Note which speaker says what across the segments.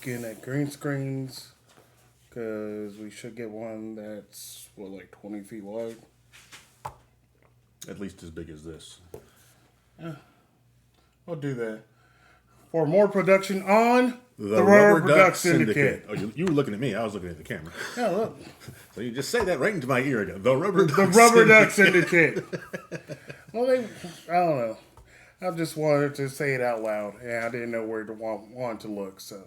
Speaker 1: looking at green screens because we should get one that's like 20 feet wide.
Speaker 2: At least as big as this.
Speaker 1: I'll do that. For more production on
Speaker 2: The Rubber Duck Syndicate. Oh, you were looking at me. I was looking at the camera.
Speaker 1: Yeah, look.
Speaker 2: So you just say that right into my ear again. The Rubber
Speaker 1: Duck Syndicate. Well, I don't know. I just wanted to say it out loud, and I didn't know where to want to look, so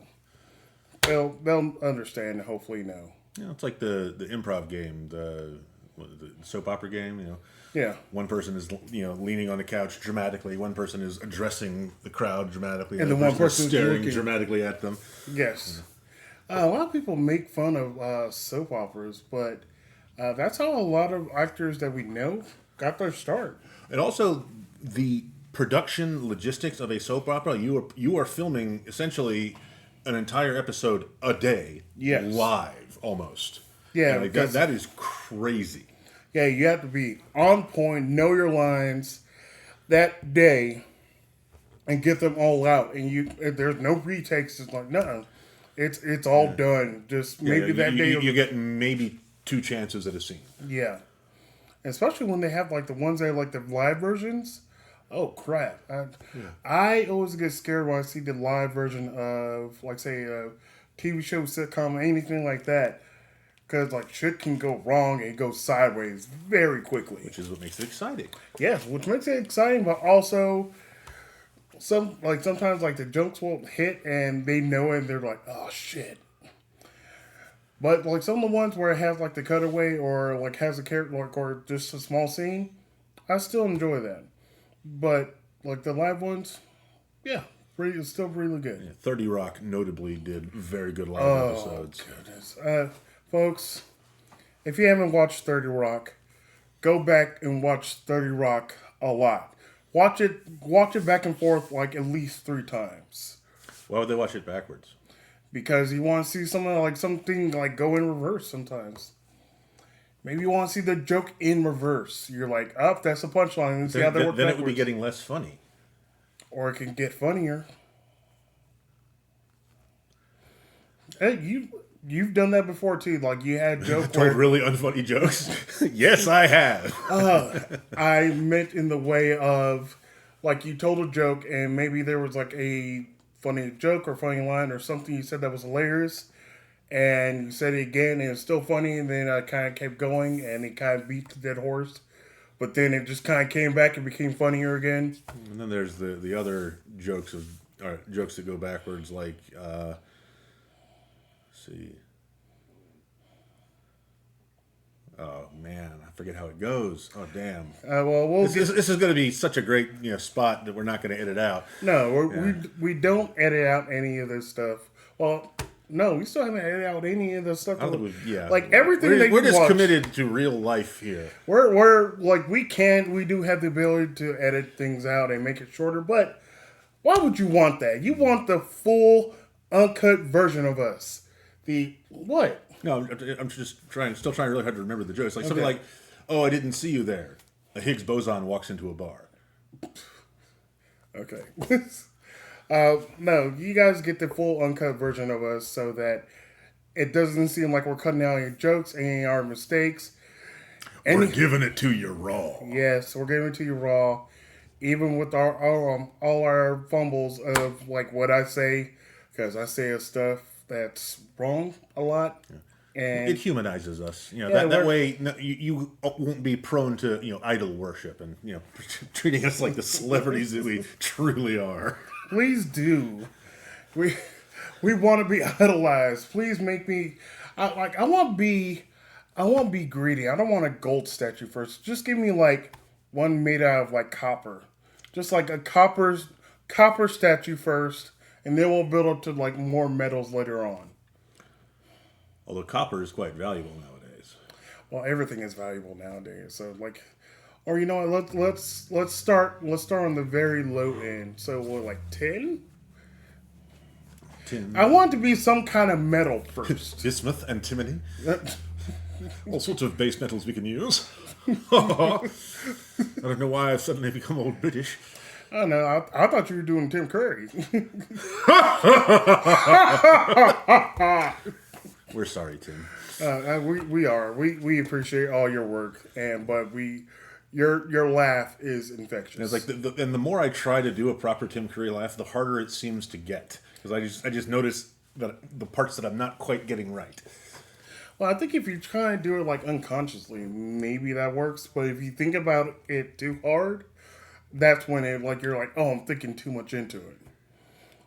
Speaker 1: they'll understand and hopefully know.
Speaker 2: You know, it's like the improv game, the soap opera game. You know,
Speaker 1: yeah.
Speaker 2: One person is leaning on the couch dramatically. One person is addressing the crowd dramatically,
Speaker 1: and the one person
Speaker 2: is staring dramatically at them.
Speaker 1: Yes. A lot of people make fun of soap operas, but that's how a lot of actors that we know got their start.
Speaker 2: And also the production logistics of a soap opera. You are filming essentially an entire episode a day,
Speaker 1: yes,
Speaker 2: live almost.
Speaker 1: Yeah,
Speaker 2: like that is crazy.
Speaker 1: Yeah, you have to be on point, know your lines that day, and get them all out. And there's no retakes. It's like no, it's all done. Just maybe that day
Speaker 2: you get maybe 2 chances at a scene.
Speaker 1: Yeah, especially when they have like the ones that are like the live versions. Oh crap! I always get scared when I see the live version of, like, say, a TV show, sitcom, anything like that, because like shit can go wrong and go sideways very quickly.
Speaker 2: Which is what makes it exciting.
Speaker 1: Yes, which makes it exciting, but also sometimes like the jokes won't hit and they know it and they're like, oh shit. But like some of the ones where it has like the cutaway or like has a character or just a small scene, I still enjoy that. But like the live ones, yeah, it's still really good.
Speaker 2: Yeah, 30 Rock notably did very good live episodes.
Speaker 1: Goodness. Folks, if you haven't watched 30 Rock, go back and watch 30 Rock a lot. Watch it back and forth like at least 3 times.
Speaker 2: Why would they watch it backwards?
Speaker 1: Because you want to see something like go in reverse sometimes. Maybe you want to see the joke in reverse. You're like, that's a punchline. And see how they work
Speaker 2: then
Speaker 1: backwards.
Speaker 2: It would be getting less funny.
Speaker 1: Or it can get funnier. Hey, you've done that before too. Like you had jokes
Speaker 2: told really unfunny jokes. Yes, I have.
Speaker 1: I meant in the way of like you told a joke and maybe there was like a funny joke or funny line or something you said that was hilarious. And you said it again, and it's still funny, and then I kind of kept going, and it kind of beat the dead horse. But then it just kind of came back and became funnier again.
Speaker 2: And then there's the other jokes that go backwards, like, let's see. Oh, man, I forget how it goes. Oh, damn. This is going to be such a great spot that we're not going to edit out.
Speaker 1: No, we don't edit out any of this stuff. Well... No, we still haven't edited out any of the stuff. Like everything
Speaker 2: we're just watch, committed to real life here.
Speaker 1: We're like we do have the ability to edit things out and make it shorter, but why would you want that? You want the full uncut version of us. The what?
Speaker 2: No, I'm still trying really hard to remember the jokes. Like something like, "Oh, I didn't see you there." A Higgs boson walks into a bar.
Speaker 1: Okay. No, you guys get the full uncut version of us so that it doesn't seem like we're cutting out your jokes and our mistakes.
Speaker 2: We're giving it to you raw.
Speaker 1: Yes, we're giving it to you raw. Even with all our fumbles of like what I say, because I say stuff that's wrong a lot.
Speaker 2: Yeah.
Speaker 1: And
Speaker 2: it humanizes us. That way you won't be prone to idol worship and treating us like the celebrities that we truly are.
Speaker 1: Please do. We want to be idolized. Please make me. I want to be greedy. I don't want a gold statue first. Just give me like one made out of like copper, just like a copper statue first, and then we'll build up to like more metals later on.
Speaker 2: Although copper is quite valuable nowadays.
Speaker 1: Well, everything is valuable nowadays. So like. Or you know what? Let's start on the very low end. So we're like 10.
Speaker 2: 10.
Speaker 1: I want it to be some kind of metal first.
Speaker 2: Bismuth, antimony, all sorts of base metals we can use. I don't know why I've suddenly become old British.
Speaker 1: Oh no, I thought you were doing Tim Curry.
Speaker 2: We're sorry, Tim.
Speaker 1: We are. We appreciate all your work, but your laugh is infectious.
Speaker 2: And it's like and the more I try to do a proper Tim Curry laugh, the harder it seems to get, because I just notice that the parts that I'm not quite getting right.
Speaker 1: Well, I think if you try and do it like unconsciously, maybe that works. But if you think about it too hard, that's when you're like, oh, I'm thinking too much into it.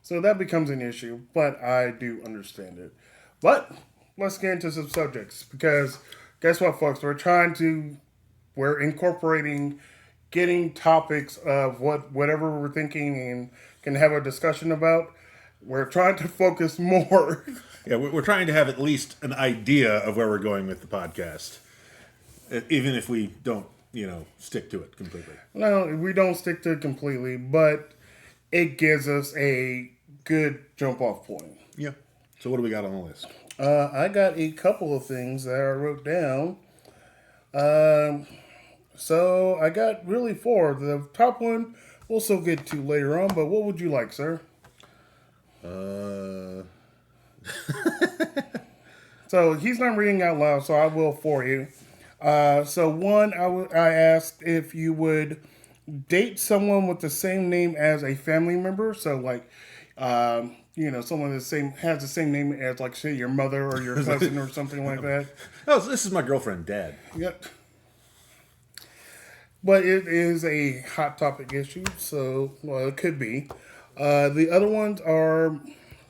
Speaker 1: So that becomes an issue. But I do understand it. But let's get into some subjects, because guess what, folks? We're incorporating getting topics of whatever we're thinking and can have a discussion about. We're trying to focus more.
Speaker 2: Yeah, we're trying to have at least an idea of where we're going with the podcast, even if we don't, stick to it completely.
Speaker 1: No, we don't stick to it completely, but it gives us a good jump-off point.
Speaker 2: Yeah. So what do we got on the list?
Speaker 1: I got a couple of things that I wrote down. So I got really 4. The top one we'll still get to later on, but what would you like, sir? So he's not reading out loud, so I will for you. So one, I asked if you would date someone with the same name as a family member. So like, someone has the same name as, like, say, your mother or your cousin or something like that.
Speaker 2: Oh, so this is my girlfriend, Dad.
Speaker 1: Yep. But it is a hot topic issue, so it could be. The other ones are,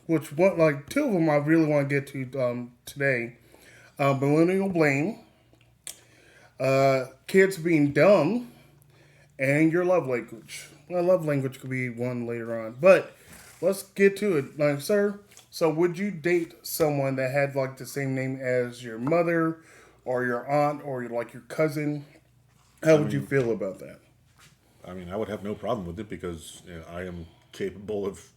Speaker 1: like 2 of them I really want to get to today. Millennial blame, kids being dumb, and your love language. Well, love language could be one later on, but let's get to it. Like, sir, so would you date someone that had like the same name as your mother or your aunt or your cousin? How would you feel about that?
Speaker 2: I mean, I would have no problem with it, because I am capable of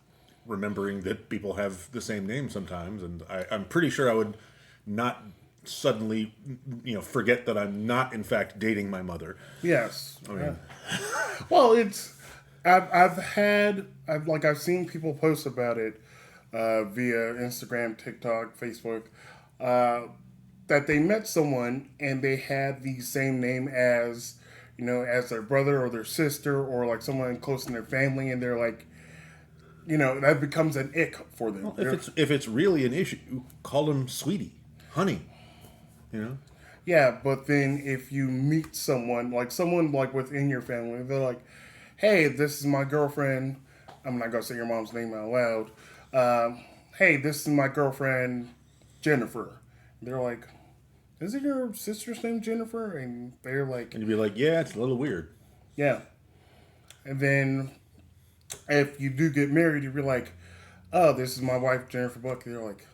Speaker 2: remembering that people have the same name sometimes, and I'm pretty sure I would not suddenly, forget that I'm not in fact dating my mother.
Speaker 1: Yes. I mean, well, I've seen people post about it via Instagram, TikTok, Facebook, that they met someone and they had the same name as, as their brother or their sister or like someone close in their family, and they're like, that becomes an ick for them.
Speaker 2: Well, if it's really an issue, call them sweetie, honey,
Speaker 1: Yeah, but then if you meet someone like within your family, they're like, hey, this is my girlfriend. I'm not going to say your mom's name out loud. Hey, this is my girlfriend, Jennifer. They're like, is it your sister's name, Jennifer? And they're like...
Speaker 2: And you'd be like, yeah, it's a little weird.
Speaker 1: Yeah. And then if you do get married, you'd be like, oh, this is my wife, Jennifer Buck. They're like,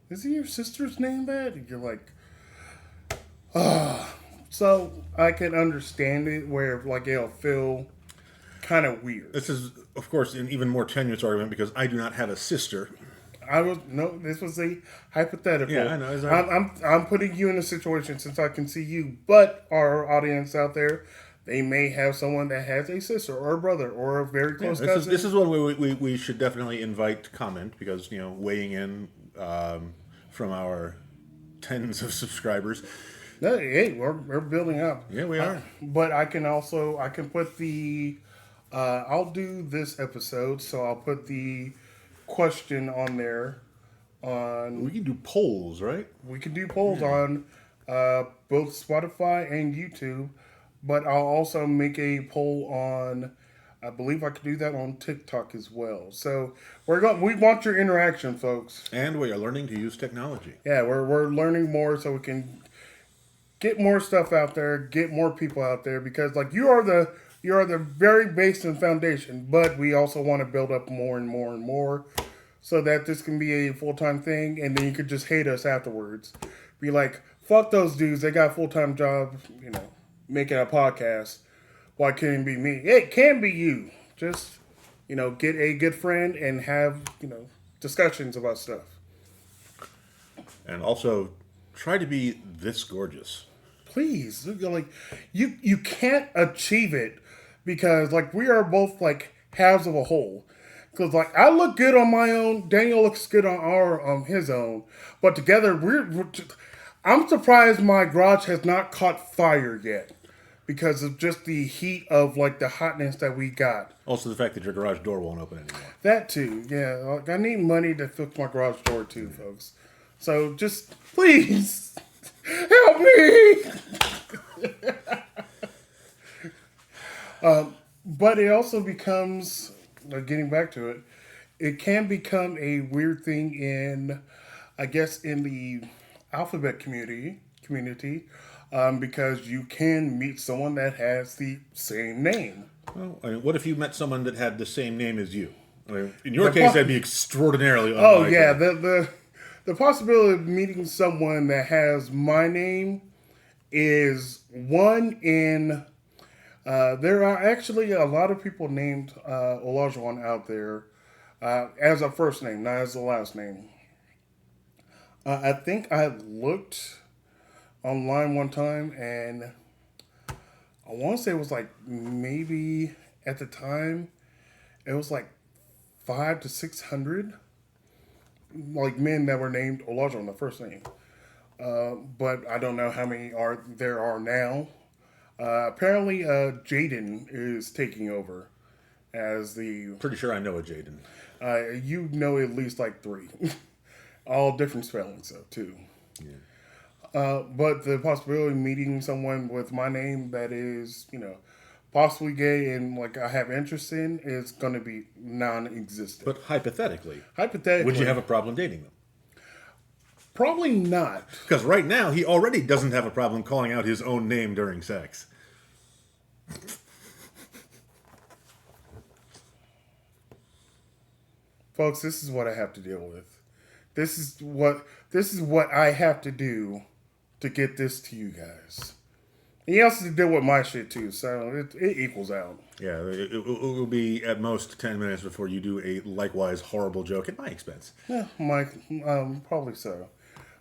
Speaker 1: is it your sister's name, that? And you're like, oh. So I can understand it where like it'll feel kind of weird.
Speaker 2: This is, of course, an even more tenuous argument because I do not have a sister.
Speaker 1: This was a hypothetical.
Speaker 2: Yeah, I know.
Speaker 1: I'm putting you in a situation since I can see you, but our audience out there, they may have someone that has a sister or a brother or a very close cousin.
Speaker 2: This is one we should definitely invite to comment, because weighing in from our tens of subscribers.
Speaker 1: No, hey, we're building up.
Speaker 2: Yeah, we are.
Speaker 1: But I can put the. I'll do this episode, so I'll put the question on there.
Speaker 2: We can do polls, right?
Speaker 1: We can do polls on both Spotify and YouTube, but I'll also make a poll on. I believe I could do that on TikTok as well. So we want your interaction, folks.
Speaker 2: And we are learning to use technology.
Speaker 1: Yeah, we're learning more so we can get more stuff out there, get more people out there, because like you are the very base and foundation, but we also want to build up more and more and more so that this can be a full-time thing, and then you could just hate us afterwards. Be like, fuck those dudes, they got full-time jobs, making a podcast. Why can't it be me? It can be you. Just, get a good friend and have, discussions about stuff.
Speaker 2: And also, try to be this gorgeous.
Speaker 1: Please, like, you can't achieve it because, like, we are both, like, halves of a whole. Because like I look good on my own, Daniel looks good on our his own, but together I'm surprised my garage has not caught fire yet because of just the heat of like the hotness that we got.
Speaker 2: Also, the fact that your garage door won't open anymore.
Speaker 1: That too, yeah. Like I need money to fix my garage door too, folks. So just please help me. But it also becomes, getting back to it, it can become a weird thing in, I guess, in the alphabet community, because you can meet someone that has the same name.
Speaker 2: Well, I mean, what if you met someone that had the same name as you? I mean, in your
Speaker 1: The
Speaker 2: case,
Speaker 1: po-
Speaker 2: that'd be extraordinarily
Speaker 1: Oh
Speaker 2: unlikely.
Speaker 1: yeah, the possibility of meeting someone that has my name is one in. There are actually a lot of people named Olajuwon out there as a first name, not as a last name. I think I looked online one time, and I want to say it was like maybe at the time it was like 500 to 600 like men that were named Olajuwon the first name. But I don't know how many there are now. Apparently, Jaden is taking over as the.
Speaker 2: Pretty sure I know a Jaden.
Speaker 1: You know at least like three, all different spellings though too.
Speaker 2: Yeah.
Speaker 1: But the possibility of meeting someone with my name that is, possibly gay and like I have interest in is going to be non-existent.
Speaker 2: But hypothetically,
Speaker 1: Hypothetically,
Speaker 2: would you have a problem dating them?
Speaker 1: probably not.
Speaker 2: Because right now, he already doesn't have a problem calling out his own name during sex.
Speaker 1: Folks, this is what I have to deal with. This is what I have to do to get this to you guys. And he has to deal with my shit too, so it equals out.
Speaker 2: Yeah, it will be at most 10 minutes before you do a likewise horrible joke at my expense.
Speaker 1: Yeah, Mike, probably so.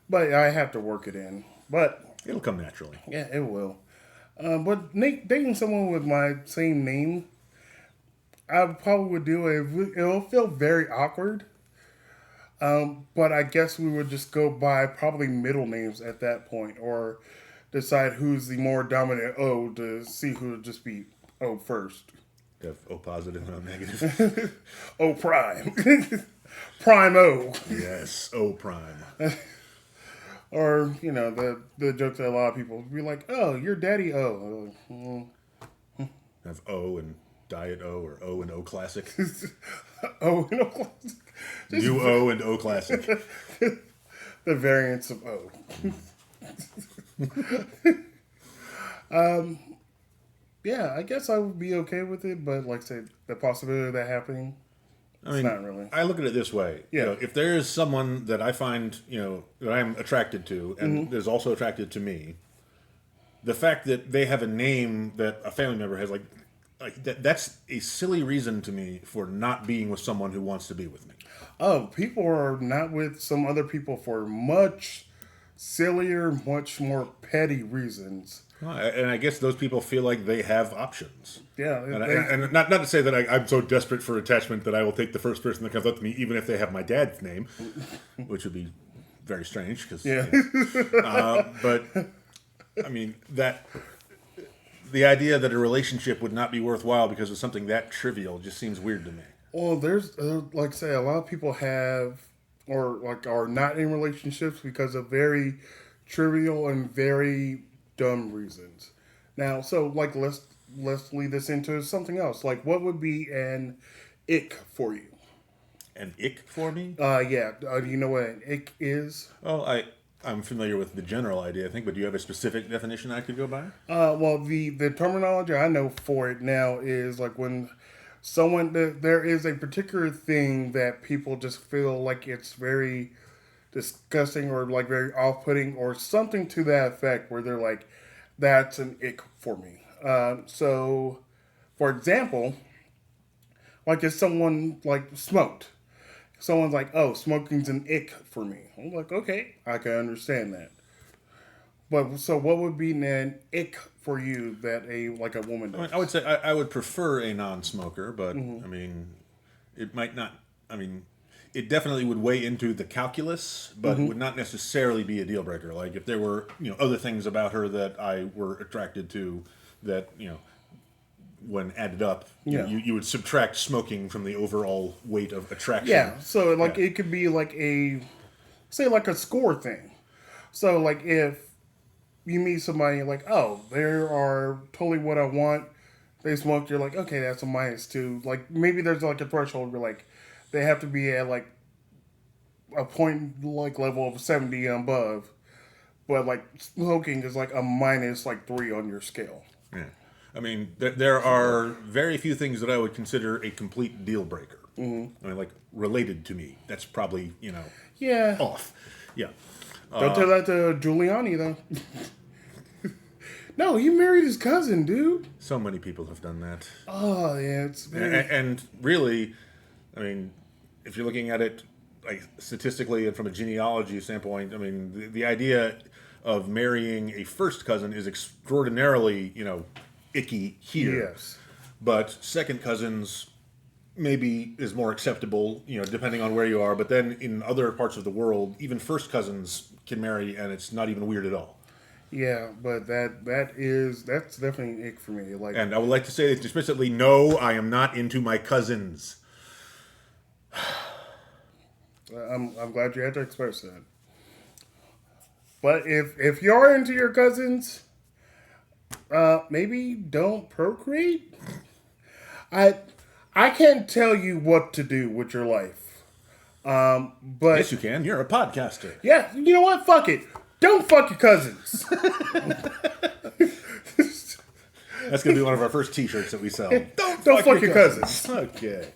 Speaker 1: But I have to work it in. But
Speaker 2: It'll come naturally.
Speaker 1: yeah, it will. But dating someone with my same name, I probably would do it. It'll feel very awkward. But I guess we would just go by probably middle names at that point, or decide who's the more dominant O to see who would just be O first.
Speaker 2: Have O positive and O negative.
Speaker 1: O prime. Prime O.
Speaker 2: Yes, O prime.
Speaker 1: Or, the joke that a lot of people would be like, oh, you're daddy O.
Speaker 2: Have O and Diet O or O and O Classic.
Speaker 1: O, classic.
Speaker 2: New O and O Classic.
Speaker 1: The variants of O. Yeah, I guess I would be okay with it, but like I said, the possibility of that happening, it's not really.
Speaker 2: I look at it this way.
Speaker 1: Yeah.
Speaker 2: If there is someone that I find, that I'm attracted to and is also attracted to me, the fact that they have a name that a family member has, that's a silly reason to me for not being with someone who wants to be with me.
Speaker 1: Oh, people are not with some other people for much sillier, much more petty reasons.
Speaker 2: And I guess those people feel like they have options.
Speaker 1: Yeah,
Speaker 2: And not to say that I'm so desperate for attachment that I will take the first person that comes up to me, even if they have my dad's name, which would be very strange. Cause,
Speaker 1: yeah.
Speaker 2: but I mean the idea that a relationship would not be worthwhile because of something that trivial just seems weird to me.
Speaker 1: Well, there's like I say, a lot of people have or like are not in relationships because of very trivial and very dumb reasons. Now, so like let's lead this into something else. Like, what would be an ick for you?
Speaker 2: An ick for me?
Speaker 1: Yeah. Do you know what an ick is?
Speaker 2: Well, I'm familiar with the general idea, I think, but do you have a specific definition I could go by?
Speaker 1: Well, the terminology I know for it now is like when there is a particular thing that people just feel like it's very disgusting or like very off-putting or something to that effect where they're like, that's an ick for me. So, for example, like if someone like smoked, someone's like, oh, smoking's an ick for me. I'm like, okay, I can understand that. But so, what would be an ick for you that like a woman
Speaker 2: I
Speaker 1: does?
Speaker 2: mean, I would say I would prefer a non-smoker, but I mean, it might not. I mean, it definitely would weigh into the calculus, but would not necessarily be a deal breaker. Like if there were other things about her that I were attracted to, that when added up,
Speaker 1: Yeah.
Speaker 2: you would subtract smoking from the overall weight of attraction.
Speaker 1: Yeah. So like
Speaker 2: Yeah.
Speaker 1: it could be like say like a score thing. So like if you meet somebody like, oh, they are totally what I want. They smoked. You're like, okay, that's a -2. Like maybe there's like a threshold where like they have to be at like a point like level of 70 and above, but like smoking is like a -3 on your scale.
Speaker 2: Yeah. I mean, there are very few things that I would consider a complete deal breaker. I mean, like related to me, that's probably
Speaker 1: Yeah.
Speaker 2: off. Yeah.
Speaker 1: Don't tell that to Giuliani though. No, he married his cousin, dude.
Speaker 2: So many people have done that.
Speaker 1: Oh yeah, it's very...
Speaker 2: And really, I mean, if you're looking at it like statistically and from a genealogy standpoint, I mean, the idea of marrying a first cousin is extraordinarily, icky here.
Speaker 1: Yes.
Speaker 2: But second cousins maybe is more acceptable, depending on where you are. But then in other parts of the world, even first cousins can marry, and it's not even weird at all.
Speaker 1: Yeah, but that's definitely an ick for me. Like,
Speaker 2: And I would like to say explicitly, no, I am not into my cousins.
Speaker 1: I'm glad you had to express that. But if you are into your cousins, maybe don't procreate. I can't tell you what to do with your life. But
Speaker 2: Yes, you can. You're a podcaster.
Speaker 1: yeah, you know what? Fuck it. Don't fuck your cousins.
Speaker 2: That's going to be one of our first T-shirts that we sell.
Speaker 1: Don't fuck your cousins.
Speaker 2: Okay.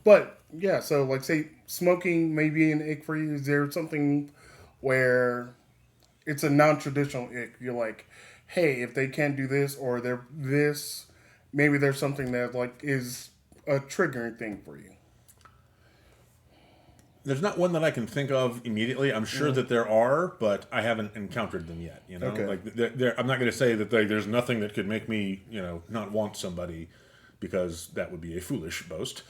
Speaker 1: But yeah, so like say smoking may be an ick for you. Is there something where it's a non-traditional ick? You're like, hey, if they can't do this or they're this, maybe there's something that like is a triggering thing for you.
Speaker 2: There's not one that I can think of immediately. I'm sure that there are, but I haven't encountered them yet.
Speaker 1: Okay.
Speaker 2: Like I'm not going to say that there's nothing that could make me, not want somebody, because that would be a foolish boast.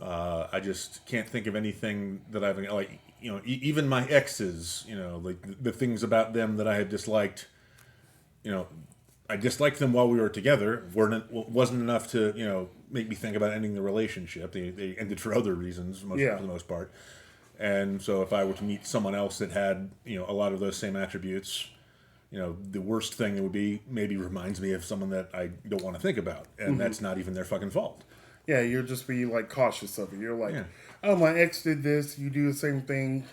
Speaker 2: I just can't think of anything that I've like. Even my exes, like the things about them that I had disliked. I disliked them while we were together. Wasn't enough to make me think about ending the relationship. They ended for other reasons, for the most part. And so if I were to meet someone else that had a lot of those same attributes, the worst thing it would be maybe reminds me of someone that I don't want to think about, and that's not even their fucking fault.
Speaker 1: Yeah, you'll just be like cautious of it. You're like,
Speaker 2: Yeah.
Speaker 1: oh, my ex did this. You do the same thing.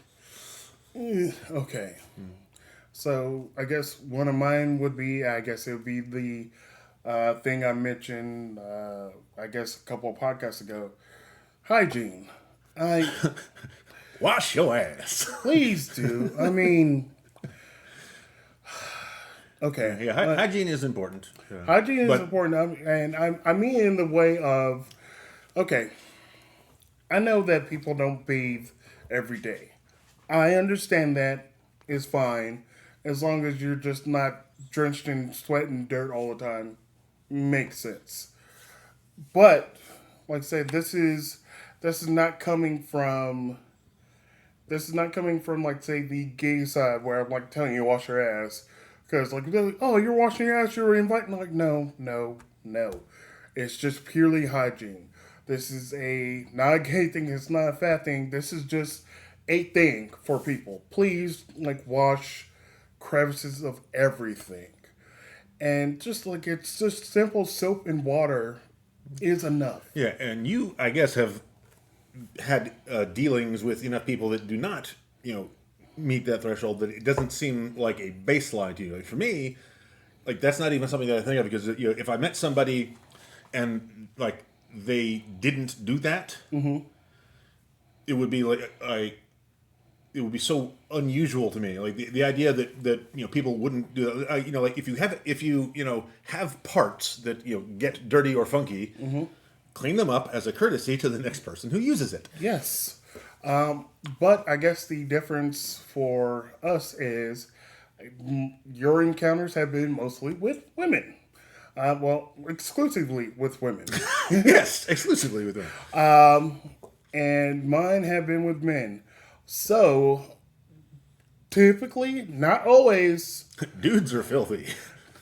Speaker 1: Okay. So I guess one of mine would be, I guess it would be the thing I mentioned, I guess a couple of podcasts ago, hygiene.
Speaker 2: Wash your ass.
Speaker 1: Please do. I mean, okay.
Speaker 2: Yeah, hygiene is important. Yeah.
Speaker 1: Hygiene is
Speaker 2: But-
Speaker 1: important, and I mean in the way of, okay, I know that people don't bathe every day. I understand that is fine, as long as you're just not drenched in sweat and dirt all the time. Makes sense. But, like I said, this is not coming from. This is not coming from, like, say, the gay side where I'm, like, telling you to wash your ass. Because, like, they're like, oh, you're washing your ass, you're inviting. Like, no. It's just purely hygiene. This is not a gay thing, it's not a fat thing. This is just a thing for people. Please, like, wash crevices of everything. And just, like, it's just simple soap and water is enough.
Speaker 2: Yeah, and you, I guess, have had dealings with enough people that do not, meet that threshold, that it doesn't seem like a baseline to you. Like for me, like that's not even something that I think of, because if I met somebody and like they didn't do that, it would be like it would be so unusual to me. Like the idea that people wouldn't do that. Like if you have parts that get dirty or funky, clean them up as a courtesy to the next person who uses it.
Speaker 1: Yes. But I guess the difference for us is your encounters have been mostly with women. Well, exclusively with women.
Speaker 2: Yes, exclusively with women.
Speaker 1: And mine have been with men. So, typically, not always,
Speaker 2: Dudes are filthy.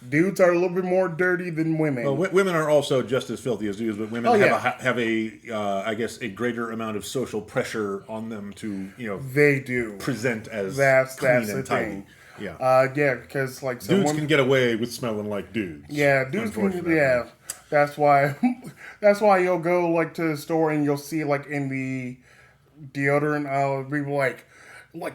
Speaker 1: dudes are a little bit more dirty than women.
Speaker 2: Well, women are also just as filthy as dudes, but women
Speaker 1: Oh,
Speaker 2: have
Speaker 1: yeah.
Speaker 2: have a I guess a greater amount of social pressure on them to
Speaker 1: They do.
Speaker 2: present as
Speaker 1: That's
Speaker 2: clean
Speaker 1: the
Speaker 2: and tidy.
Speaker 1: thing.
Speaker 2: Yeah,
Speaker 1: Yeah, because like
Speaker 2: dudes
Speaker 1: someone,
Speaker 2: can get away with smelling like dudes.
Speaker 1: yeah, dudes can,
Speaker 2: unfortunately.
Speaker 1: yeah. That's why, that's why you'll go like to the store and you'll see like in the deodorant aisle people like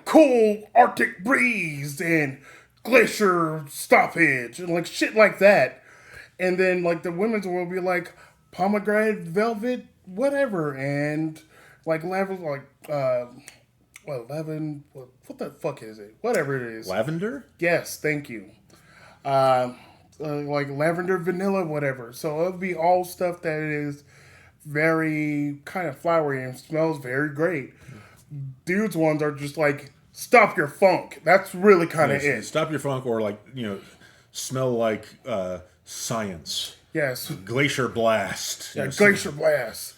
Speaker 1: cool Arctic breeze and glacier stoppage and like shit like that. And then like the women's will be like pomegranate velvet whatever and like lavender lavender what the fuck is it? Whatever it is.
Speaker 2: Lavender.
Speaker 1: Yes, thank you. Like lavender vanilla whatever. So it'll be all stuff that is very kind of flowery and smells very great. Dudes ones are just like stop your funk. That's really kind of it.
Speaker 2: Stop your funk, or like smell like science.
Speaker 1: Yes.
Speaker 2: Glacier blast.
Speaker 1: Yeah, glacier blast,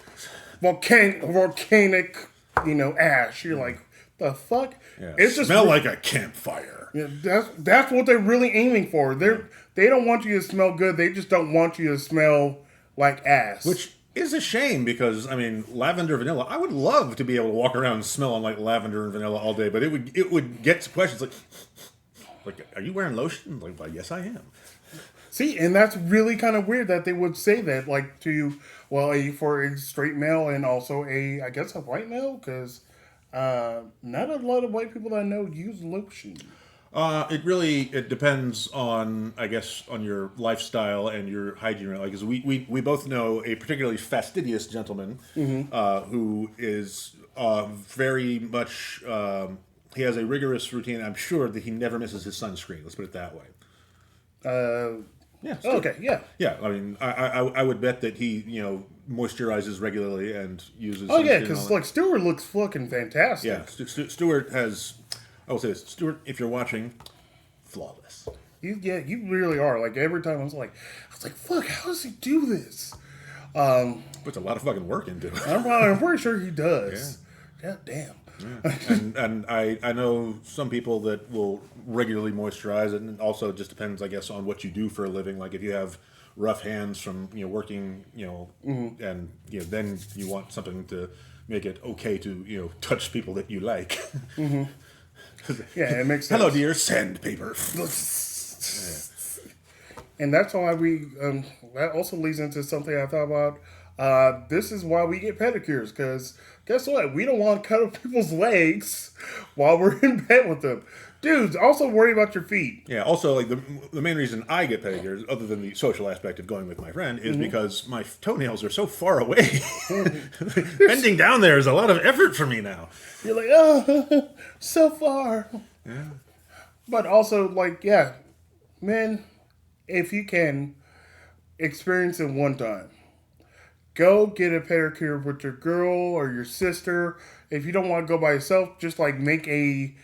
Speaker 1: volcanic, ash. You're like, the fuck?
Speaker 2: Yeah.
Speaker 1: It's just
Speaker 2: smell like a campfire.
Speaker 1: yeah, that's what they're really aiming for. They don't want you to smell good. They just don't want you to smell like ass.
Speaker 2: Which is a shame because I mean lavender vanilla. I would love to be able to walk around smelling like lavender and vanilla all day, but it would get to questions like are you wearing lotion? Like, well, yes, I am.
Speaker 1: see, and that's really kind of weird that they would say that, like for a straight male and also I guess a white male, because not a lot of white people that I know use lotion.
Speaker 2: It depends on I guess on your lifestyle and your hygiene. Like, 'cause we both know a particularly fastidious gentleman who is very much. He has a rigorous routine. I'm sure that he never misses his sunscreen. Let's put it that way. Yeah.
Speaker 1: Okay, yeah.
Speaker 2: Yeah, I mean, I would bet that he moisturizes regularly and uses.
Speaker 1: Oh yeah,
Speaker 2: sunscreen and all
Speaker 1: because
Speaker 2: that.
Speaker 1: like Stewart looks fucking fantastic.
Speaker 2: Yeah, Stuart has. I will say this, Stuart, if you're watching, flawless.
Speaker 1: You really are. Like every time I was like, fuck, how does he do this?
Speaker 2: Puts a lot of fucking work into it.
Speaker 1: I'm pretty sure he does. God damn.
Speaker 2: and I know some people that will regularly moisturize, and it also just depends, I guess, on what you do for a living. Like if you have rough hands from working, and then you want something to make it okay to touch people that you like.
Speaker 1: Yeah, it makes sense.
Speaker 2: Hello, dear sandpaper.
Speaker 1: And that's why that also leads into something I thought about. This is why we get pedicures, because guess what? We don't want to cut up people's legs while we're in bed with them. Dudes, also worry about your feet.
Speaker 2: Yeah. Also, like the main reason I get pedicures, other than the social aspect of going with my friend, is because my toenails are so far away. Bending down there is a lot of effort for me now.
Speaker 1: You're like, oh, so far.
Speaker 2: Yeah.
Speaker 1: But also, like, yeah, men, if you can experience it one time, go get a pedicure with your girl or your sister. If you don't want to go by yourself, just like make a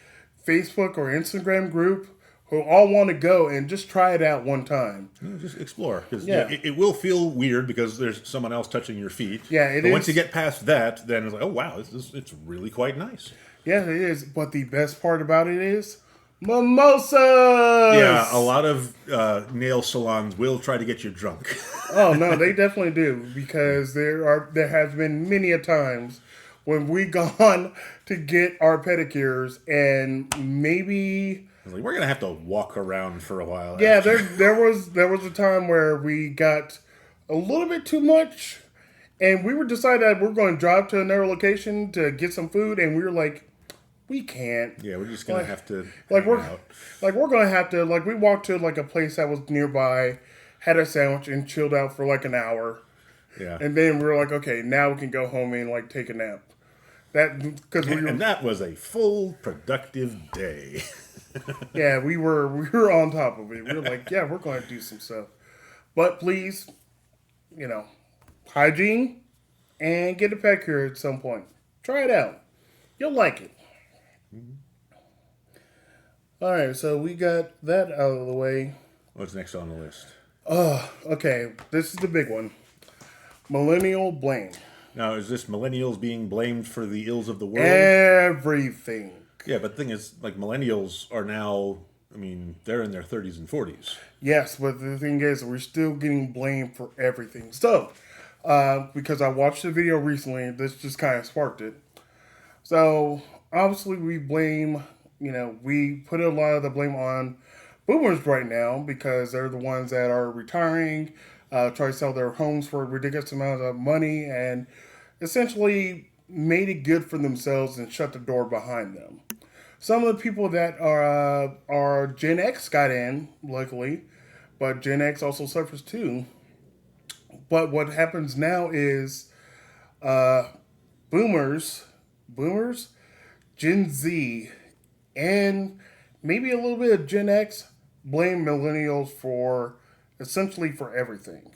Speaker 1: Facebook or Instagram group who all want to go and just try it out one time.
Speaker 2: Just explore, because
Speaker 1: Yeah.
Speaker 2: it will feel weird because there's someone else touching your feet.
Speaker 1: Yeah, it
Speaker 2: but once
Speaker 1: is.
Speaker 2: you get past that, then it's like, oh wow, it's really quite nice.
Speaker 1: Yeah, it is. But the best part about it is mimosas.
Speaker 2: Yeah, a lot of nail salons will try to get you drunk.
Speaker 1: Oh no, they definitely do, because there has been many a times when we gone to get our pedicures and maybe
Speaker 2: Like, we're gonna have to walk around for a while.
Speaker 1: yeah,
Speaker 2: after.
Speaker 1: there was a time where we got a little bit too much, and we were decided that we're going to drive to another location to get some food, and we were like, we can't.
Speaker 2: Yeah, we're just gonna
Speaker 1: Like-
Speaker 2: have to
Speaker 1: Like
Speaker 2: hang
Speaker 1: we're
Speaker 2: out.
Speaker 1: like we're gonna have to like we walked to like a place that was nearby, had a sandwich and chilled out for like an hour,
Speaker 2: Yeah,
Speaker 1: and then we were like, okay, now we can go home and like take a nap. That because we were
Speaker 2: and that was a full productive day.
Speaker 1: yeah we were on top of it. We were like, yeah, we're going to do some stuff, but please, hygiene and get a pedicure at some point. Try it out. You'll like it. All right, so we got that out of the way.
Speaker 2: What's next on the list?
Speaker 1: Okay, this is the big one. Millennial blame.
Speaker 2: Now, is this millennials being blamed for the ills of the world?
Speaker 1: Everything.
Speaker 2: Yeah, but the thing is, like, millennials are now, I mean, they're in their 30s and 40s.
Speaker 1: Yes, but the thing is, we're still getting blamed for everything. So, because I watched the video recently, this just kind of sparked it. So, obviously, we blame, we put a lot of the blame on boomers right now because they're the ones that are retiring, try to sell their homes for ridiculous amounts of money, and essentially made it good for themselves and shut the door behind them. Some of the people that are Gen X got in, luckily, but Gen X also suffers too. But what happens now is boomers, Gen Z, and maybe a little bit of Gen X blame millennials for essentially for everything.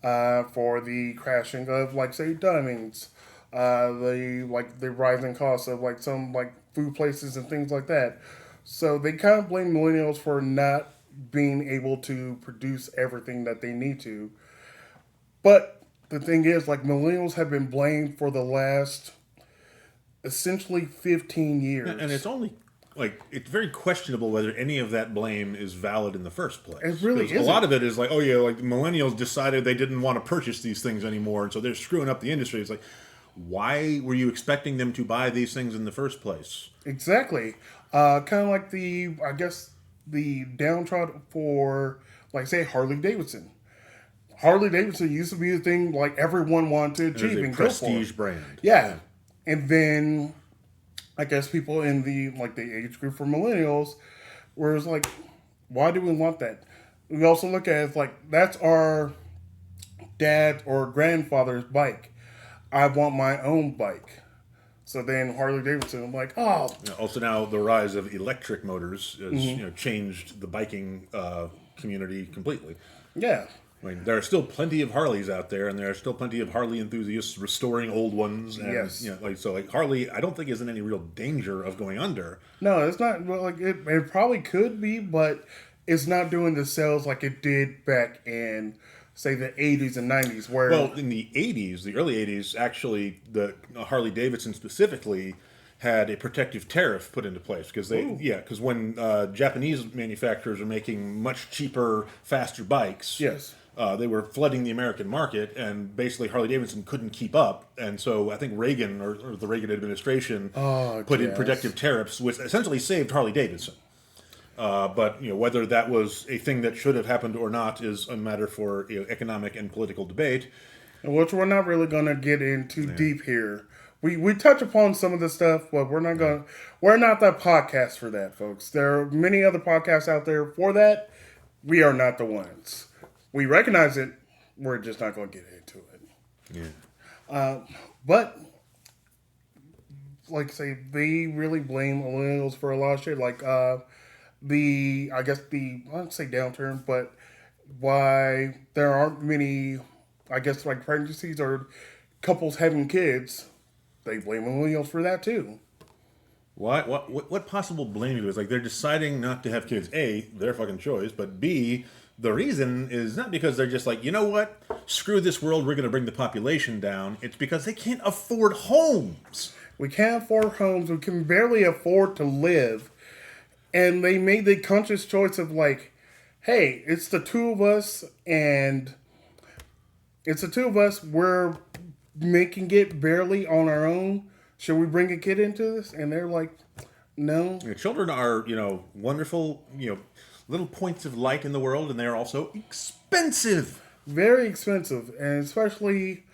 Speaker 1: For the crashing of like say diamonds, the rising costs of like some like food places and things like that. So they kind of blame millennials for not being able to produce everything that they need to. But the thing is, like millennials have been blamed for the last essentially 15 years.
Speaker 2: And it's only, like, it's very questionable whether any of that blame is valid in the first place.
Speaker 1: It really
Speaker 2: 'Cause
Speaker 1: isn't.
Speaker 2: a lot of it is like, oh yeah, like the millennials decided they didn't want to purchase these things anymore, and so they're screwing up the industry. It's like, why were you expecting them to buy these things in the first place?
Speaker 1: Exactly. Kind of like I guess, the downtrodden for, like, say, Harley Davidson. Harley Davidson used to be the thing like everyone wanted to
Speaker 2: It was
Speaker 1: achieve
Speaker 2: a
Speaker 1: and go for.
Speaker 2: prestige brand.
Speaker 1: Yeah. And then I guess people in the age group for millennials where it's like, why do we want that? We also look at it as like that's our dad or grandfather's bike. I want my own bike. So then Harley Davidson, I'm like, oh,
Speaker 2: Also now the rise of electric motors has changed the biking community completely.
Speaker 1: yeah.
Speaker 2: I mean, there are still plenty of Harleys out there, and there are still plenty of Harley enthusiasts restoring old ones. And,
Speaker 1: Yes.
Speaker 2: like Harley, I don't think is in any real danger of going under.
Speaker 1: No, it's not. Well, like it probably could be, but it's not doing the sales like it did back in, say, the 80s and 90s. Where
Speaker 2: Well, in the '80s, the early '80s, actually, the Harley Davidson specifically had a protective tariff put into place because because when Japanese manufacturers are making much cheaper, faster bikes,
Speaker 1: yes,
Speaker 2: they were flooding the American market, and basically Harley Davidson couldn't keep up. And so I think Reagan or the Reagan administration put in
Speaker 1: yes.
Speaker 2: protective tariffs, which essentially saved Harley Davidson. But whether that was a thing that should have happened or not is a matter for economic and political debate.
Speaker 1: which we're not really gonna get into deep here. We touch upon some of the stuff, but we're not gonna. We're not that podcast for that, folks. There are many other podcasts out there for that. We are not the ones. We recognize it. We're just not gonna get into it.
Speaker 2: Yeah.
Speaker 1: But like I say, they really blame millennials for a lot of shit. Like I don't say downturn, but why there aren't many, I guess, like pregnancies or couples having kids. They blame millennials for that too.
Speaker 2: What possible blame is like they're deciding not to have kids? A, their fucking choice, but B, the reason is not because they're just like, you know what, screw this world, we're going to bring the population down. It's because they can't afford homes.
Speaker 1: We can't afford homes. We can barely afford to live. And they made the conscious choice of like, hey, it's the two of us, and we're making it barely on our own. Should we bring a kid into this? And they're like, no.
Speaker 2: Children are, wonderful, little points of light in the world, and they're also expensive.
Speaker 1: Very expensive. And especially,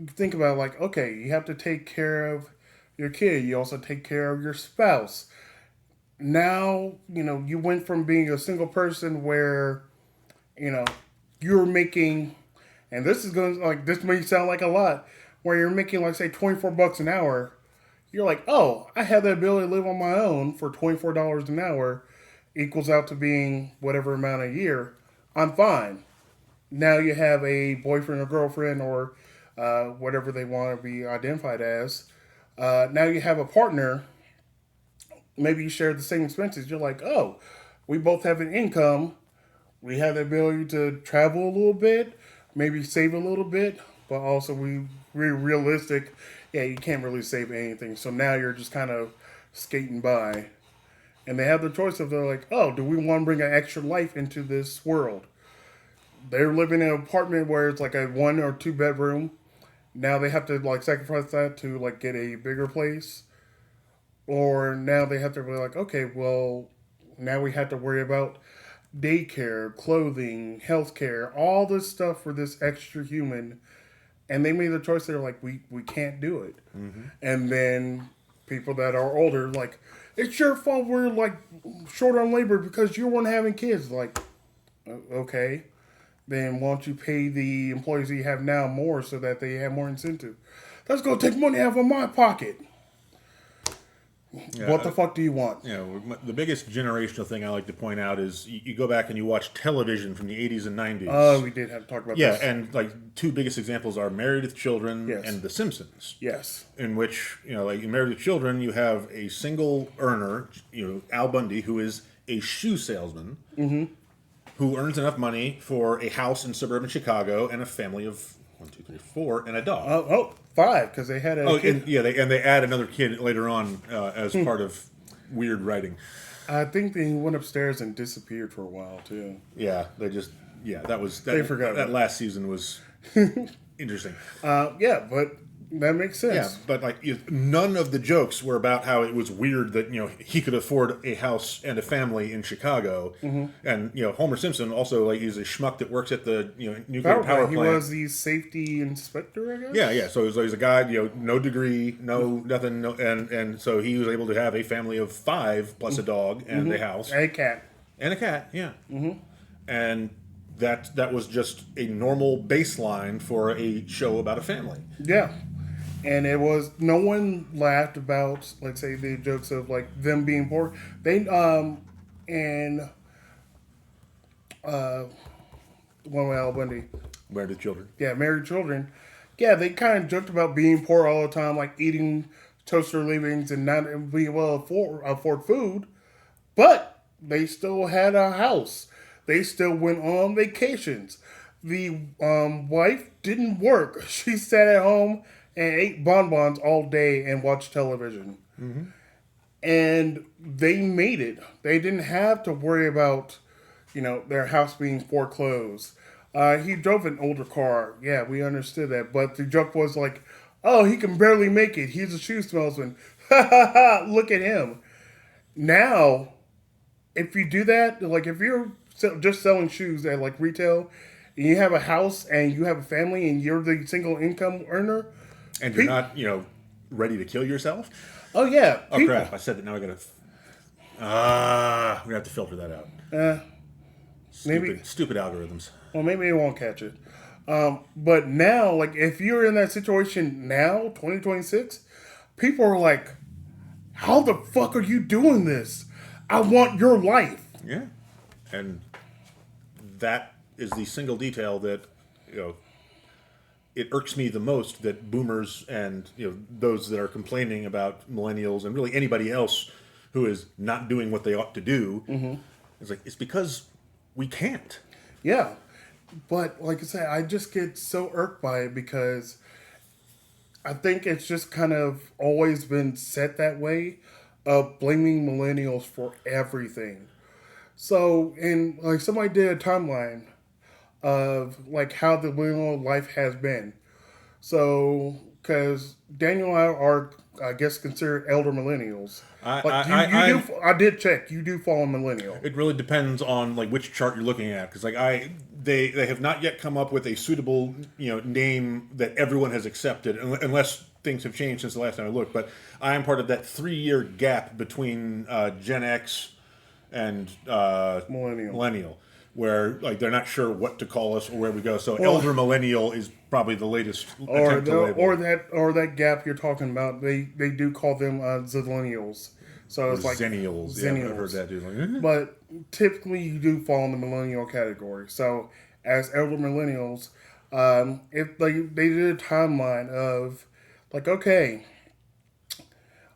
Speaker 1: think about like, okay, you have to take care of your kid. You also take care of your spouse. Now, you went from being a single person where, you're making, and this may sound like a lot, where you're making, like, say, $24 an hour. You're like, oh, I have the ability to live on my own for $24 an hour, equals out to being whatever amount a year. I'm fine. Now you have a boyfriend or girlfriend or whatever they want to be identified as. Now you have a partner. Maybe you share the same expenses. You're like, oh, we both have an income. We have the ability to travel a little bit, maybe save a little bit, but also we're realistic. Yeah, you can't really save anything. So now you're just kind of skating by. And they have the choice of they're like, oh, do we want to bring an extra life into this world? They're living in an apartment where it's like a 1 or 2 bedroom. Now they have to like sacrifice that to like get a bigger place. Or now they have to be like, okay, well, now we have to worry about daycare, clothing, healthcare, all this stuff for this extra human. And they made the choice. They're like, we can't do it. And then people that are older, like, it's your fault we're like short on labor because you weren't having kids. Like, okay, then why don't you pay the employees that you have now more so that they have more incentive? That's gonna take money out of my pocket.
Speaker 2: Yeah,
Speaker 1: What the fuck do you want?
Speaker 2: You know, the biggest generational thing I like to point out is you go back and you watch television from the 80s and 90s.
Speaker 1: Oh, we did have to talk about
Speaker 2: Yeah,
Speaker 1: this.
Speaker 2: and like two biggest examples are Married with Children
Speaker 1: Yes.
Speaker 2: and The Simpsons.
Speaker 1: Yes.
Speaker 2: In which, you know, like in Married with Children, you have a single earner, you know, Al Bundy, who is a shoe salesman, who earns enough money for a house in suburban Chicago and a family of 1, 2, 3, 4, and a dog.
Speaker 1: 5, because they had a
Speaker 2: Oh,
Speaker 1: kid.
Speaker 2: and, yeah, they add another kid later on as part of weird writing.
Speaker 1: I think they went upstairs and disappeared for a while, too.
Speaker 2: Yeah, that
Speaker 1: They forgot about
Speaker 2: that
Speaker 1: it.
Speaker 2: last season was interesting.
Speaker 1: Yeah, but that makes sense.
Speaker 2: Yeah, but like none of the jokes were about how it was weird that he could afford a house and a family in Chicago, and Homer Simpson also like he's a schmuck that works at the nuclear power
Speaker 1: He
Speaker 2: plant.
Speaker 1: was the safety inspector, I guess?
Speaker 2: Yeah. So he's a guy, no degree, no nothing, no, and so he was able to have a family of 5 plus a dog and a house
Speaker 1: A cat.
Speaker 2: and a cat. Yeah, and that was just a normal baseline for a show about a family.
Speaker 1: Yeah. And it was, no one laughed about, let's say, the jokes of, like, them being poor. They, and, one with Al Bundy.
Speaker 2: Married with Children.
Speaker 1: Yeah, Married Children. Yeah, they kind of joked about being poor all the time, like eating toaster leavings and not being able to afford food. But they still had a house. They still went on vations. The wife didn't work. She sat at home and ate bonbons all day and watched television. And they made it. They didn't have to worry about, their house being foreclosed. He drove an older car. Yeah, we understood that. But the joke was like, oh, he can barely make it. He's a shoe salesman. Ha ha ha, look at him. Now, if you do that, like if you're just selling shoes at like retail, and you have a house and you have a family and you're the single income earner,
Speaker 2: And you're not, ready to kill yourself?
Speaker 1: oh yeah,
Speaker 2: Oh, crap. I said that. Now I gotta... we're gonna have to filter that out.
Speaker 1: maybe.
Speaker 2: Stupid algorithms.
Speaker 1: Well, maybe they won't catch it. But now, like, if you're in that situation now, 2026, people are like, how the fuck are you doing this? I want your life.
Speaker 2: Yeah. And that is the single detail that, it irks me the most that boomers and, those that are complaining about millennials and really anybody else who is not doing what they ought to do, it's like, it's because we can't.
Speaker 1: Yeah. But, like I said, I just get so irked by it because I think it's just kind of always been set that way of blaming millennials for everything. So, and like somebody did a timeline of like how the millennial life has been. So, because Daniel and I are, I guess, considered elder millennials. I did check. You do fall in millennial.
Speaker 2: It really depends on like which chart you're looking at, because like they have not yet come up with a suitable name that everyone has accepted, unless things have changed since the last time I looked. But I am part of that 3-year gap between Gen X and millennial, where like they're not sure what to call us or where we go. So elder millennial is probably the latest attempt to label.
Speaker 1: or that gap you're talking about. They do call them zillennials. So it's like
Speaker 2: Zennials. Yeah, I've heard that too. Like,
Speaker 1: But typically, you do fall in the millennial category. So, as elder millennials, if they did a timeline of, like, okay,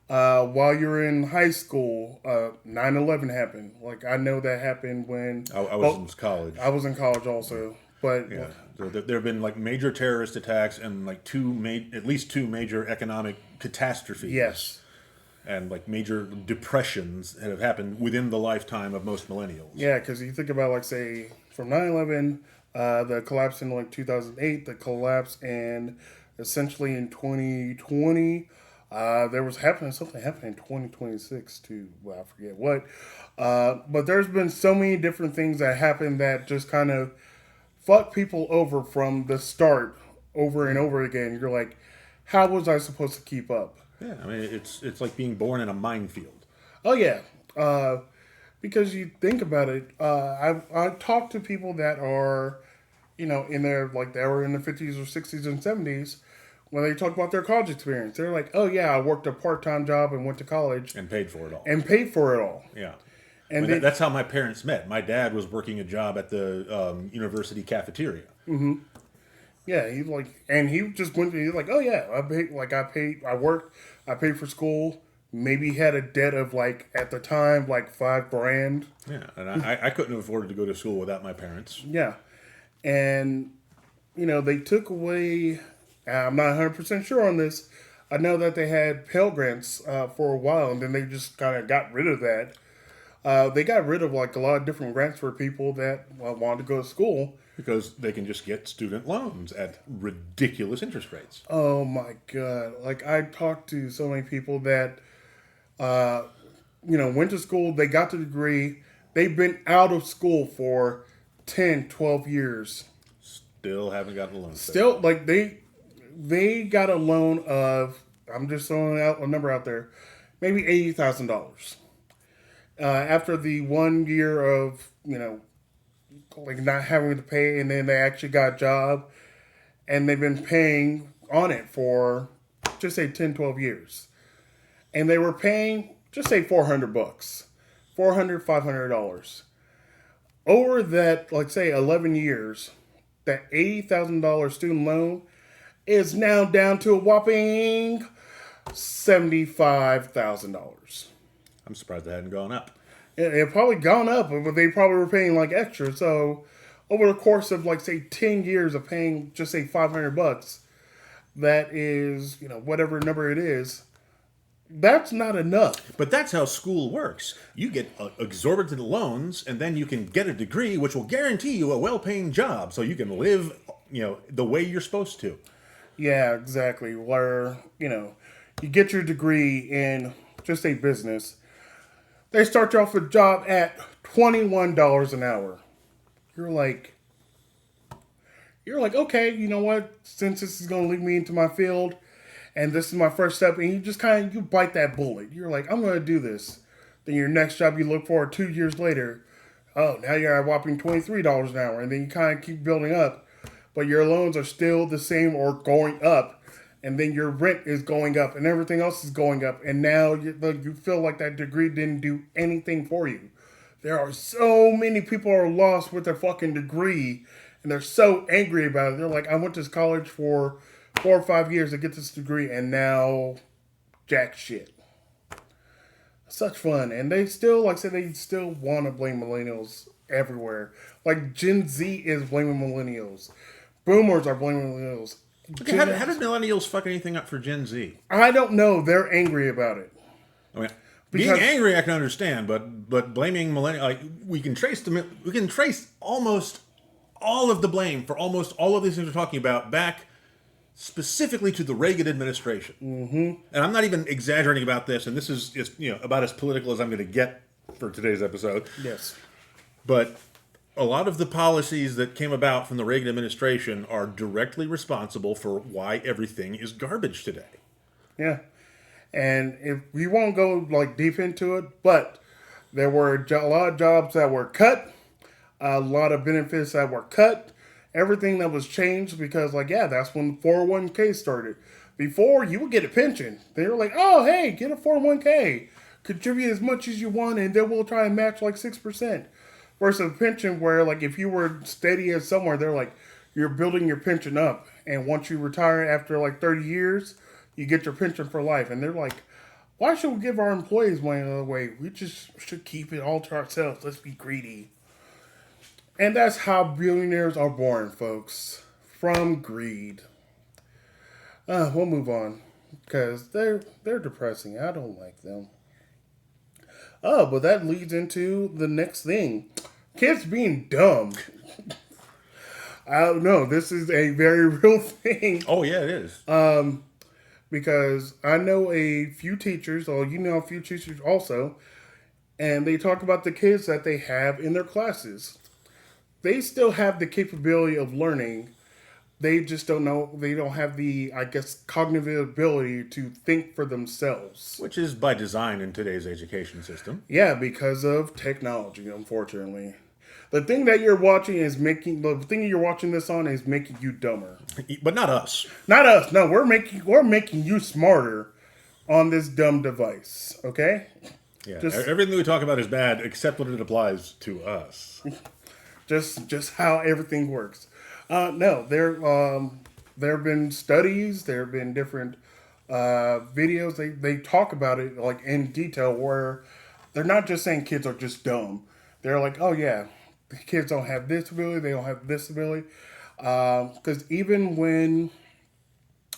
Speaker 1: While you're in high school, 9/11 happened. Like, I know that happened when
Speaker 2: I was in college.
Speaker 1: I was in college also. But
Speaker 2: Yeah, so there have been like major terrorist attacks and like at least two major economic catastrophes.
Speaker 1: yes.
Speaker 2: And like major depressions that have happened within the lifetime of most millennials.
Speaker 1: Yeah, because you think about, like, say, from 9/11, the collapse in, like, 2008, the collapse in essentially in 2020. There was something happening in 2026 too. Well, I forget what. But there's been so many different things that happened that just kind of fuck people over from the start over and over again. You're like, how was I supposed to keep up?
Speaker 2: Yeah, I mean it's like being born in a minefield.
Speaker 1: Oh yeah, because you think about it. I talked to people that are, in their, like, they were in the 50s or 60s and 70s. When they talk about their college experience, they're like, "Oh yeah, I worked a part-time job and went to college
Speaker 2: And paid for it all.
Speaker 1: and paid for it all."
Speaker 2: Yeah.
Speaker 1: And
Speaker 2: That's how my parents met. My dad was working a job at the university cafeteria.
Speaker 1: yeah, he like, and he just went. He's like, "Oh yeah, I worked, I paid for school." Maybe he had a debt of, like, at the time, like, $5,000.
Speaker 2: Yeah, and I couldn't have afforded to go to school without my parents.
Speaker 1: Yeah, and they took away. I'm not 100% sure on this. I know that they had Pell Grants for a while, and then they just kind of got rid of that. They got rid of, like, a lot of different grants for people that wanted to go to school.
Speaker 2: Because they can just get student loans at ridiculous interest rates.
Speaker 1: Oh my god! Like, I talked to so many people that, went to school. They got the degree. They've been out of school for 10, 12 years.
Speaker 2: Still haven't gotten a loan.
Speaker 1: Still, like, they got a loan of, I'm just throwing out a number out there, maybe $80,000. After the 1 year of, like, not having to pay, and then they actually got a job, and they've been paying on it for, just say, 10, 12 years. And they were paying, just say, $400. $500. Over that, like, say, 11 years, that $80,000 student loan is now down to a whopping $75,000.
Speaker 2: I'm surprised they hadn't gone up.
Speaker 1: It probably gone up, but they probably were paying, like, extra. So over the course of, like, say, 10 years of paying, just say, $500, that is, whatever number it is, that's not enough.
Speaker 2: But that's how school works. You get exorbitant loans, and then you can get a degree, which will guarantee you a well-paying job, so you can live, the way you're supposed to.
Speaker 1: Yeah, exactly. Where, you get your degree in, just say, business. They start you off a job at $21 an hour. You're like, okay, you know what? Since this is going to lead me into my field, and this is my first step, and you just you bite that bullet. You're like, I'm going to do this. Then your next job you look for 2 years later, oh, now you're at a whopping $23 an hour, and then you kind of keep building up, but your loans are still the same or going up. And then your rent is going up, and everything else is going up. And now you feel like that degree didn't do anything for you. There are so many people who are lost with their fucking degree, and they're so angry about it. They're like, I went to college for 4 or 5 years to get this degree, and now jack shit. Such fun. And they still, like I said, they still want to blame millennials everywhere. Like, Gen Z is blaming millennials. Boomers are blaming millennials.
Speaker 2: Okay, how did millennials fuck anything up for Gen Z?
Speaker 1: I don't know. They're angry about it.
Speaker 2: I mean, being angry, I can understand, but blaming millennials, like, we can trace almost all of the blame for almost all of these things we're talking about back specifically to the Reagan administration. Mm-hmm. And I'm not even exaggerating about this, and this is just about as political as I'm going to get for today's episode.
Speaker 1: Yes,
Speaker 2: but a lot of the policies that came about from the Reagan administration are directly responsible for why everything is garbage today.
Speaker 1: Yeah. And if we won't go, like, deep into it, but there were a lot of jobs that were cut, a lot of benefits that were cut, everything that was changed because, like, yeah, that's when 401k started. Before, you would get a pension. They were like, oh, hey, get a 401k. Contribute as much as you want, and then we'll try and match, like, 6%. Versus a pension where, like, if you were steady as somewhere, they're like, you're building your pension up. And once you retire after, like, 30 years, you get your pension for life. And they're like, Why should we give our employees money another way? We just should keep it all to ourselves. Let's be greedy. And that's how billionaires are born, folks. From greed. We'll move on. Because they're depressing. I don't like them. Oh, but that leads into the next thing. Kids being dumb. I don't know. This is a very real thing.
Speaker 2: Oh, yeah, it is.
Speaker 1: Because I know a few teachers, or you know a few teachers also, and they talk about the kids that they have in their classes. They still have the capability of learning. They just don't know, they don't have the, I guess, cognitive ability to think for themselves.
Speaker 2: Which is by design in today's education system.
Speaker 1: Yeah, because of technology, unfortunately. The thing that you're watching is making, the thing you're watching this on is making you dumber.
Speaker 2: But not us.
Speaker 1: Not us. No, we're making you smarter on this dumb device. Okay?
Speaker 2: Yeah, everything we talk about is bad except when it applies to us.
Speaker 1: just how everything works. No, there have been studies, there have been different videos. They talk about it like in detail where they're not just saying kids are just dumb. They're like, oh yeah, the kids don't have this ability, they don't have this ability. Because even when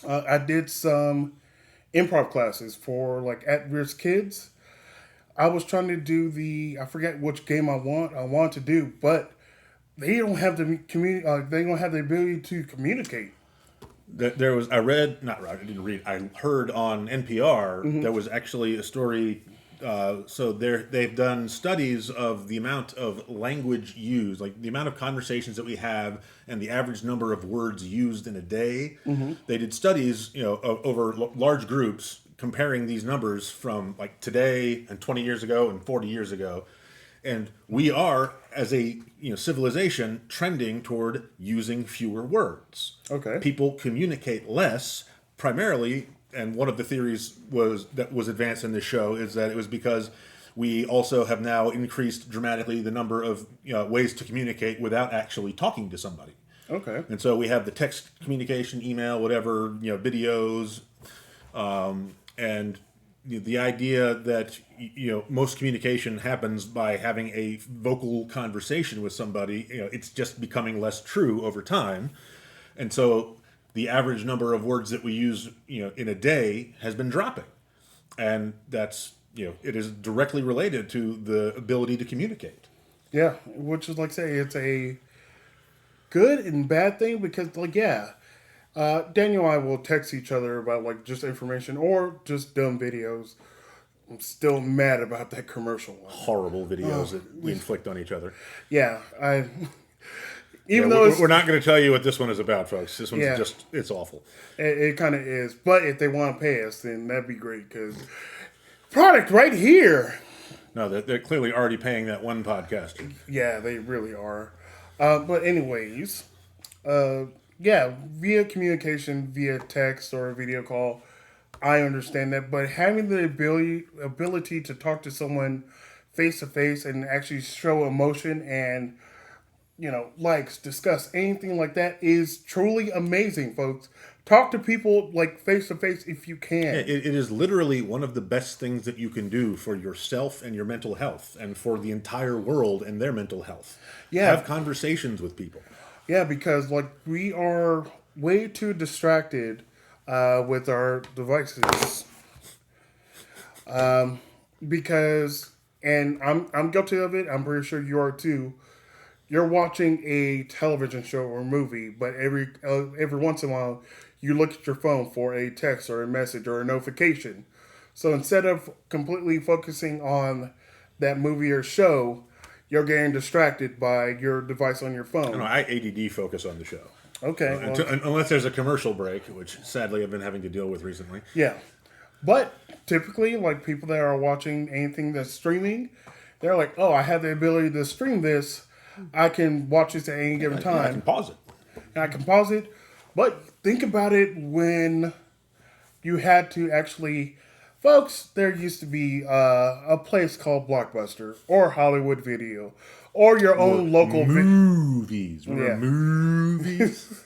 Speaker 1: I did some improv classes for like at-risk kids, I was trying to do I forget which game I want to do, but they don't have the they don't have the ability to communicate.
Speaker 2: I heard on NPR there was actually a story. So they've done studies of the amount of language used, like the amount of conversations that we have, and the average number of words used in a day. They did studies, over large groups, comparing these numbers from like today and 20 years ago and 40 years ago. And we are, as a civilization, trending toward using fewer words.
Speaker 1: Okay.
Speaker 2: People communicate less, primarily, and one of the theories was advanced in this show is that it was because we also have now increased dramatically the number of ways to communicate without actually talking to somebody.
Speaker 1: Okay.
Speaker 2: And so we have the text communication, email, whatever, videos, and the idea that most communication happens by having a vocal conversation with somebody, it's just becoming less true over time. And so the average number of words that we use in a day has been dropping, and that's it is directly related to the ability to communicate.
Speaker 1: Yeah, which is like say it's a good and bad thing because Daniel and I will text each other about like just information or just dumb videos. I'm still mad about that commercial one.
Speaker 2: Horrible videos that we inflict on each other.
Speaker 1: Yeah,
Speaker 2: though we're not going to tell you what this one is about, folks. This one's it's awful.
Speaker 1: It kind of is. But if they want to pay us, then that'd be great because product right here.
Speaker 2: No, they're clearly already paying that one podcaster.
Speaker 1: Yeah, they really are. But anyways, via communication, via text or a video call, I understand that. But having the ability to talk to someone face to face and actually show emotion and discuss anything like that is truly amazing, folks. Talk to people like face to face if you can.
Speaker 2: Yeah, it is literally one of the best things that you can do for yourself and your mental health, and for the entire world and their mental health.
Speaker 1: Yeah,
Speaker 2: have conversations with people.
Speaker 1: Yeah, because we are way too distracted with our devices. Because, and I'm guilty of it. I'm pretty sure you are too. You're watching a television show or movie, but every once in a while, you look at your phone for a text or a message or a notification. So instead of completely focusing on that movie or show, you're getting distracted by your device on your phone.
Speaker 2: No, I ADD focus on the show.
Speaker 1: Okay.
Speaker 2: Unless there's a commercial break, which sadly I've been having to deal with recently.
Speaker 1: Yeah. But typically, people that are watching anything that's streaming, they're like, oh, I have the ability to stream this. I can watch this at any given time.
Speaker 2: I can pause it.
Speaker 1: And I can pause it. But think about it when you had to actually... Folks, there used to be a place called Blockbuster or Hollywood Video or your own local...
Speaker 2: Movies. Movies.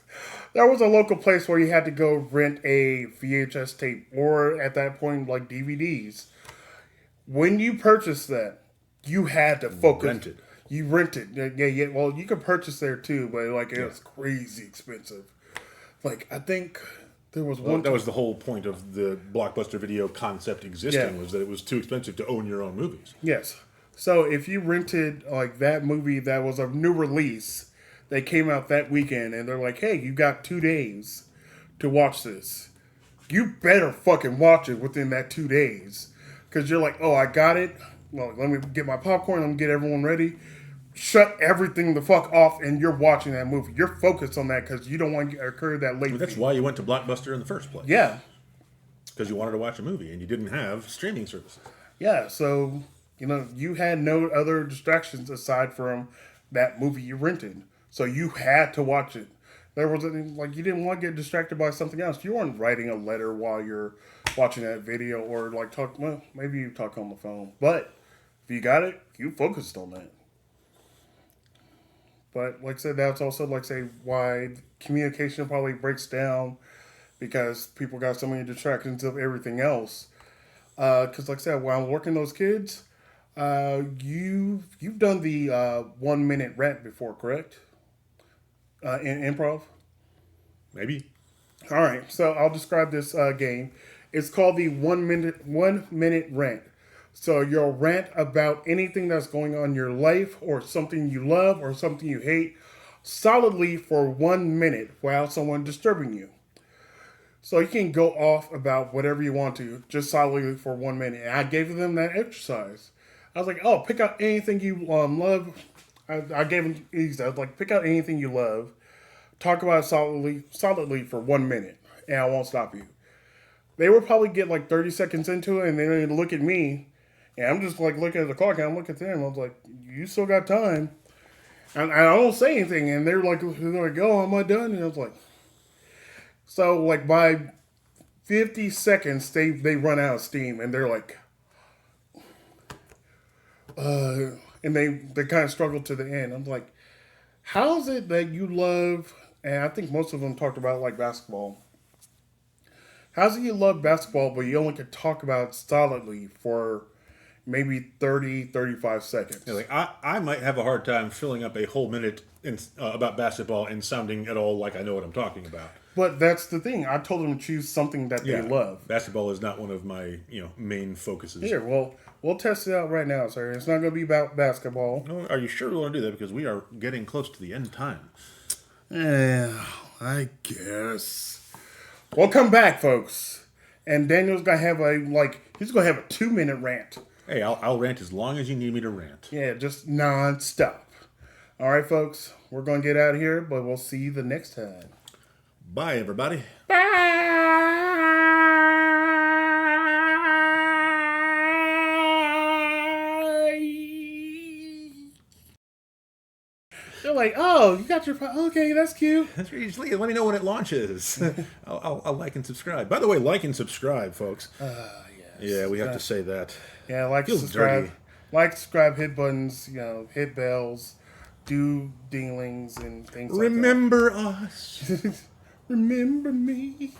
Speaker 1: there was a local place where you had to go rent a VHS tape, or at that point, like DVDs. When you purchased that, you had to focus.
Speaker 2: Rented.
Speaker 1: You rented. Yeah. Well, you could purchase there too, but like it was crazy expensive. Like I think there was one.
Speaker 2: That was the whole point of the Blockbuster Video concept existing, was that it was too expensive to own your own movies.
Speaker 1: Yes. So if you rented like that movie that was a new release, they came out that weekend, and they're like, "Hey, you got 2 days to watch this. You better fucking watch it within that 2 days, because you're like, oh, I got it. Well, let me get my popcorn. Let me get everyone ready. Shut everything the fuck off, and you're watching that movie. You're focused on that because you don't want to occur that late.
Speaker 2: Well, that's why you went to Blockbuster in the first place.
Speaker 1: Yeah,
Speaker 2: because you wanted to watch a movie and you didn't have streaming services.
Speaker 1: Yeah, so you had no other distractions aside from that movie you rented. So you had to watch it. There wasn't like you didn't want to get distracted by something else. You weren't writing a letter while you're watching that video or like talk. Well, maybe you talk on the phone, but if you got it, you focused on that. But like I said, that's also like say why communication probably breaks down because people got so many distractions of everything else. Because like I said, while I'm working those kids, you've done the 1 minute rant before, correct? In improv.
Speaker 2: Maybe.
Speaker 1: All right, so I'll describe this game. It's called the 1 minute rant. So you'll rant about anything that's going on in your life or something you love or something you hate solidly for 1 minute without someone disturbing you. So you can go off about whatever you want to, just solidly for 1 minute. And I gave them that exercise. I was like, oh, pick out anything you love. I gave them these. I was like, pick out anything you love. Talk about it solidly for 1 minute. And I won't stop you. They would probably get like 30 seconds into it and then they'd look at me. And I'm just like looking at the clock and I'm looking at them. I was like, you still got time. And I don't say anything. And they're like, oh, am I done? And I was like, so like by 50 seconds, they run out of steam and they're like, and they kind of struggle to the end. I'm like, how is it that you love, and I think most of them talked about like basketball. How's it you love basketball, but you only could talk about it solidly for maybe 30, 35 seconds?
Speaker 2: Yeah, like I might have a hard time filling up a whole minute about basketball and sounding at all like I know what I'm talking about.
Speaker 1: But that's the thing. I told them to choose something that they love.
Speaker 2: Basketball is not one of my main focuses.
Speaker 1: Here, well, we'll test it out right now, sir. It's not going to be about basketball.
Speaker 2: No, are you sure we want to do that? Because we are getting close to the end time.
Speaker 1: Yeah, I guess. We'll come back, folks. And Daniel's going to have he's going to have a 2 minute rant.
Speaker 2: Hey, I'll rant as long as you need me to rant.
Speaker 1: Yeah, just non-stop. All right, folks. We're going to get out of here, but we'll see you the next time.
Speaker 2: Bye, everybody.
Speaker 1: Bye. They're like, oh, you got your okay, that's cute.
Speaker 2: That's usually, let me know when it launches. I'll like and subscribe. By the way, like and subscribe, folks.
Speaker 1: Yes.
Speaker 2: Yeah, we have to say that.
Speaker 1: Yeah, like,
Speaker 2: Feels
Speaker 1: subscribe.
Speaker 2: dirty.
Speaker 1: Like, subscribe, hit buttons, hit bells, do dinglings and things
Speaker 2: Remember us.
Speaker 1: like that. Remember me.